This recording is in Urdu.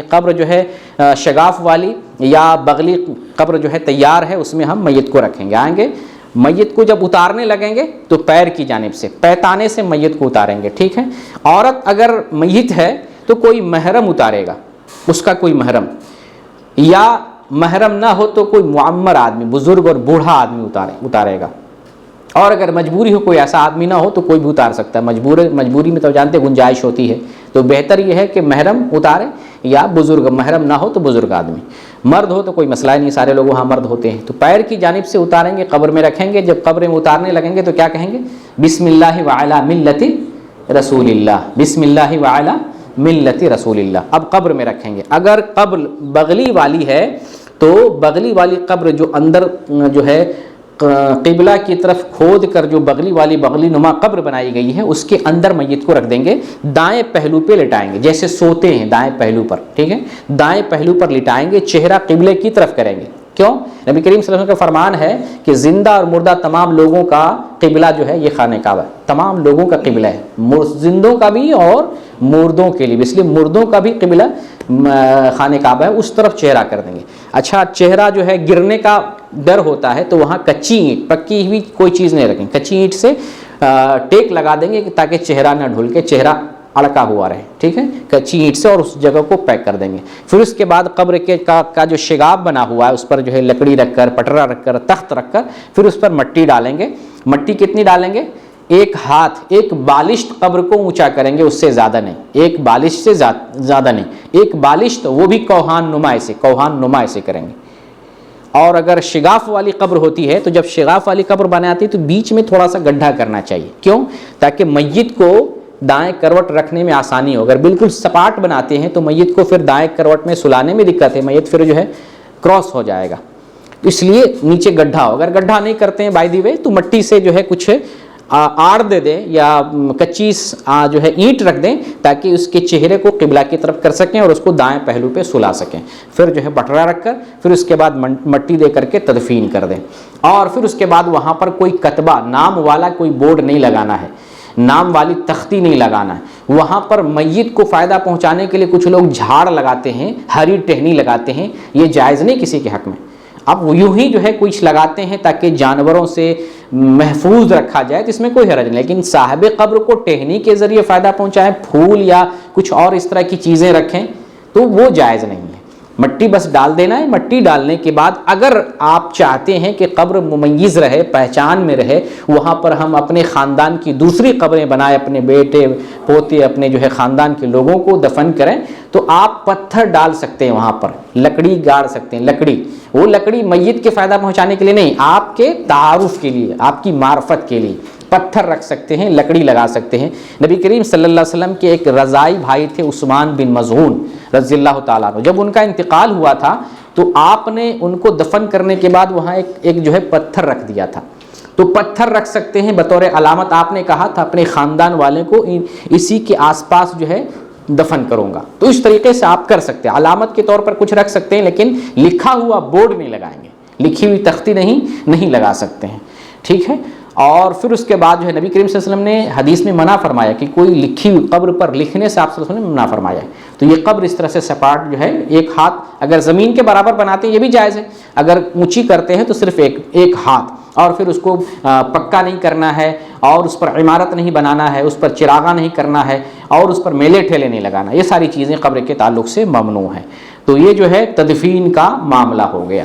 قبر جو ہے شگاف والی یا بغلی قبر جو ہے تیار ہے، اس میں ہم میت کو رکھیں گے. آئیں گے میت کو جب اتارنے لگیں گے تو پیر کی جانب سے پیتانے سے میت کو اتاریں گے. ٹھیک ہے. عورت اگر میت ہے تو کوئی محرم اتارے گا، اس کا کوئی محرم، یا محرم نہ ہو تو کوئی معمر آدمی، بزرگ اور بوڑھا آدمی اتارے گا. اور اگر مجبوری ہو، کوئی ایسا آدمی نہ ہو تو کوئی بھی اتار سکتا ہے. مجبوری میں تو جانتے گنجائش ہوتی ہے، تو بہتر یہ ہے کہ محرم اتارے یا بزرگ. محرم نہ ہو تو بزرگ آدمی. مرد ہو تو کوئی مسئلہ نہیں، سارے لوگ وہاں مرد ہوتے ہیں. تو پیر کی جانب سے اتاریں گے، قبر میں رکھیں گے. جب قبر میں اتارنے لگیں گے تو کیا کہیں گے؟ بسم اللہ وعلی ملت رسول اللہ، بسم اللہ وعلی ملت رسول اللہ. اب قبر میں رکھیں گے. اگر قبر بغلی والی ہے تو بغلی والی قبر جو اندر جو ہے قبلہ کی طرف کھود کر جو بغلی نما قبر بنائی گئی ہے، اس کے اندر میت کو رکھ دیں گے. دائیں پہلو پہ لٹائیں گے، جیسے سوتے ہیں دائیں پہلو پر. ٹھیک ہے. دائیں پہلو پر لٹائیں گے، چہرہ قبلے کی طرف کریں گے. کیوں؟ نبی کریم صلی اللہ علیہ وسلم کا فرمان ہے کہ زندہ اور مردہ تمام لوگوں کا قبلہ جو ہے یہ خانہ کعبہ ہے. تمام لوگوں کا قبلہ ہے، زندوں کا بھی اور مردوں کے لیے بھی. اس لیے مردوں کا بھی قبلہ خانہ کعبہ ہے، اس طرف چہرہ کر دیں گے. اچھا، چہرہ جو ہے گرنے کا ڈر ہوتا ہے تو وہاں کچی اینٹ، پکی ہوئی کوئی چیز نہیں رکھیں. کچی اینٹ سے ٹیک لگا دیں گے تاکہ چہرہ نہ ڈھل کے چہرہ اڑکا ہوا رہے. ٹھیک ہے. کچی اینٹ سے اور اس جگہ کو پیک کر دیں گے. پھر اس کے بعد قبر کا جو شگاف بنا ہوا ہے اس پر جو ہے لکڑی رکھ کر، پٹرا رکھ کر، تخت رکھ کر پھر اس پر مٹی ڈالیں گے. مٹی کتنی ڈالیں گے؟ ایک ہاتھ. ایک بالشت قبر کو اونچا کریں گے، اس سے زیادہ نہیں. ایک بالش سے زیادہ نہیں، ایک بالشت، وہ بھی کوہان نما سے کریں گے. اور اگر شگاف والی قبر ہوتی ہے تو جب شگاف والی قبر بناتی ہے تو بیچ میں تھوڑا سا گڈھا کرنا چاہیے. کیوں؟ تاکہ میت کو دائیں کروٹ رکھنے میں آسانی ہو. اگر بالکل سپاٹ بناتے ہیں تو میت کو پھر دائیں کروٹ میں سلانے میں دقت ہے، میت پھر جو ہے کراس ہو جائے گا. اس لیے نیچے گڈھا ہو. اگر گڈھا نہیں کرتے ہیں بائی دی وے تو مٹی سے جو ہے کچھ آڑ دے دیں یا کچی جو ہے اینٹ رکھ دیں تاکہ اس کے چہرے کو قبلہ کی طرف کر سکیں اور اس کو دائیں پہلو پہ سلا سکیں. پھر جو ہے بٹرا رکھ کر پھر اس کے بعد مٹی دے کر کے تدفین کر دیں. اور پھر اس کے بعد وہاں پر کوئی کتبہ، نام والا کوئی بورڈ نہیں لگانا ہے، نام والی تختی نہیں لگانا ہے. وہاں پر میت کو فائدہ پہنچانے کے لیے کچھ لوگ جھاڑ لگاتے ہیں، ہری ٹہنی لگاتے ہیں. یہ جائز نہیں کسی کے حق میں. اب یوں ہی جو ہے کچھ لگاتے ہیں تاکہ جانوروں سے محفوظ رکھا جائے تو اس میں کوئی حرج نہیں. لیکن صاحب قبر کو ٹہنی کے ذریعے فائدہ پہنچائیں، پھول یا کچھ اور اس طرح کی چیزیں رکھیں تو وہ جائز نہیں ہے. مٹی بس ڈال دینا ہے. مٹی ڈالنے کے بعد اگر آپ چاہتے ہیں کہ قبر ممیز رہے، پہچان میں رہے، وہاں پر ہم اپنے خاندان کی دوسری قبریں بنائیں، اپنے بیٹے پوتے، اپنے جو ہے خاندان کے لوگوں کو دفن کریں، تو آپ پتھر ڈال سکتے ہیں وہاں پر، لکڑی گاڑ سکتے ہیں. لکڑی، وہ لکڑی میت کے فائدہ پہنچانے کے لیے نہیں، آپ کے تعارف کے لیے، آپ کی معرفت کے لیے پتھر رکھ سکتے ہیں، لکڑی لگا سکتے ہیں. نبی کریم صلی اللہ علیہ وسلم کے ایک رضائی بھائی تھے، عثمان بن مظعون رضی اللہ تعالیٰ عنہ. جب ان کا انتقال ہوا تھا تو آپ نے ان کو دفن کرنے کے بعد وہاں ایک جو ہے پتھر رکھ دیا تھا. تو پتھر رکھ سکتے ہیں بطور علامت. آپ نے کہا تھا اپنے خاندان والے کو اسی کے آس پاس جو ہے دفن کروں گا. تو اس طریقے سے آپ کر سکتے ہیں، علامت کے طور پر کچھ رکھ سکتے ہیں، لیکن لکھا ہوا بورڈ نہیں لگائیں گے، لکھی ہوئی تختی نہیں لگا سکتے ہیں. ٹھیک ہے. اور پھر اس کے بعد جو ہے نبی کریم صلی اللہ علیہ وسلم نے حدیث میں منع فرمایا کہ کوئی لکھی ہوئی قبر پر لکھنے سے آپ صلی اللہ علیہ وسلم نے منع فرمایا ہے. تو یہ قبر اس طرح سے سپاٹ جو ہے ایک ہاتھ اگر زمین کے برابر بناتے ہیں یہ بھی جائز ہے. اگر اونچی کرتے ہیں تو صرف ایک ہاتھ. اور پھر اس کو پکا نہیں کرنا ہے اور اس پر عمارت نہیں بنانا ہے، اس پر چراغاں نہیں کرنا ہے اور اس پر میلے ٹھیلے نہیں لگانا. یہ ساری چیزیں قبر کے تعلق سے ممنوع ہیں. تو یہ جو ہے تدفین کا معاملہ ہو گیا.